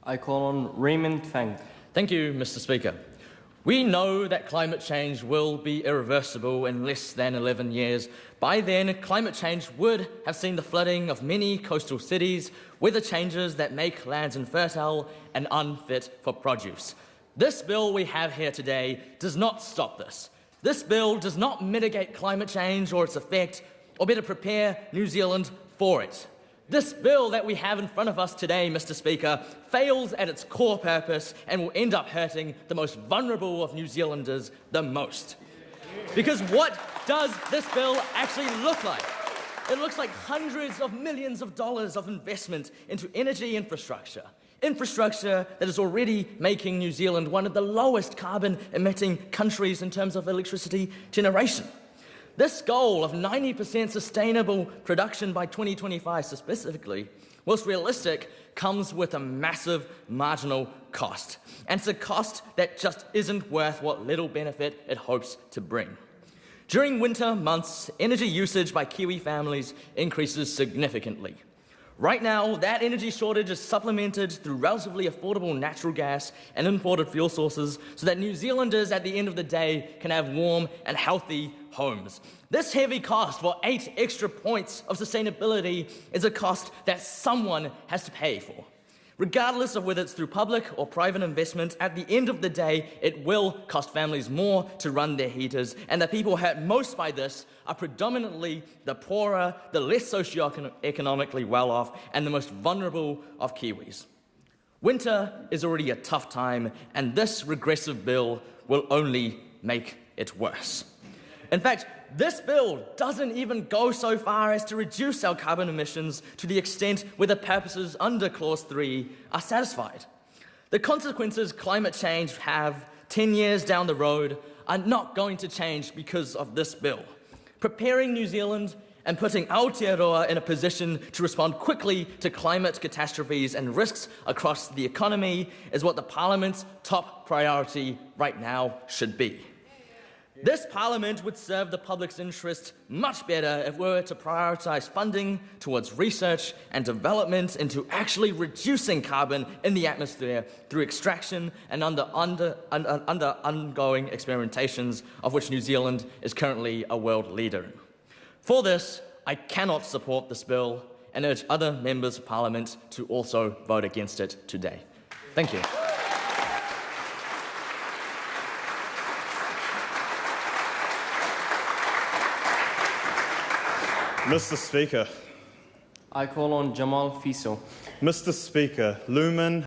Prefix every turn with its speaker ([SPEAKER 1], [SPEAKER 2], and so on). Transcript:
[SPEAKER 1] I call on Raymond Feng.
[SPEAKER 2] Thank you, Mr. Speaker. We know that climate change will be irreversible in less than 11 years. By then, climate change would have seen the flooding of many coastal cities, weather changes that make lands infertile and unfit for produce. This bill we have here today does not stop this. This bill does not mitigate climate change or its effect, or better prepare New Zealand for it. This bill that we have in front of us today, Mr. Speaker, fails at its core purpose and will end up hurting the most vulnerable of New Zealanders the most. Because what does this bill actually look like? It looks like hundreds of millions of dollars of investment into energy infrastructure. Infrastructure that is already making New Zealand one of the lowest carbon-emitting countries in terms of electricity generation. This goal of 90% sustainable production by 2025 specifically, whilst realistic, comes with a massive marginal cost. And it's a cost that just isn't worth what little benefit it hopes to bring. During winter months, energy usage by Kiwi families increases significantly. Right now, that energy shortage is supplemented through relatively affordable natural gas and imported fuel sources so that New Zealanders at the end of the day can have warm and healthy homes. This heavy cost for 8 extra points of sustainability is a cost that someone has to pay for. Regardless of whether it's through public or private investment, at the end of the day, it will cost families more to run their heaters, and the people hurt most by this are predominantly the poorer, the less socioeconomically well-off, and the most vulnerable of Kiwis. Winter is already a tough time, and this regressive bill will only make it worse. In fact, this bill doesn't even go so far as to reduce our carbon emissions to the extent where the purposes under Clause 3 are satisfied. The consequences climate change have 10 years down the road are not going to change because of this bill. Preparing New Zealand and putting Aotearoa in a position to respond quickly to climate catastrophes and risks across the economy is what the Parliament's top priority right now should be. This Parliament would serve the public's interest much better if we were to prioritise funding towards research and development into actually reducing carbon in the atmosphere through extraction and under ongoing experimentations, of which New Zealand is currently a world leader in. For this, I cannot support this bill and urge other members of Parliament to also vote against it today. Thank you.
[SPEAKER 3] Mr. Speaker.
[SPEAKER 1] I call on Jamal Fiso.
[SPEAKER 3] Mr. Speaker, Lumen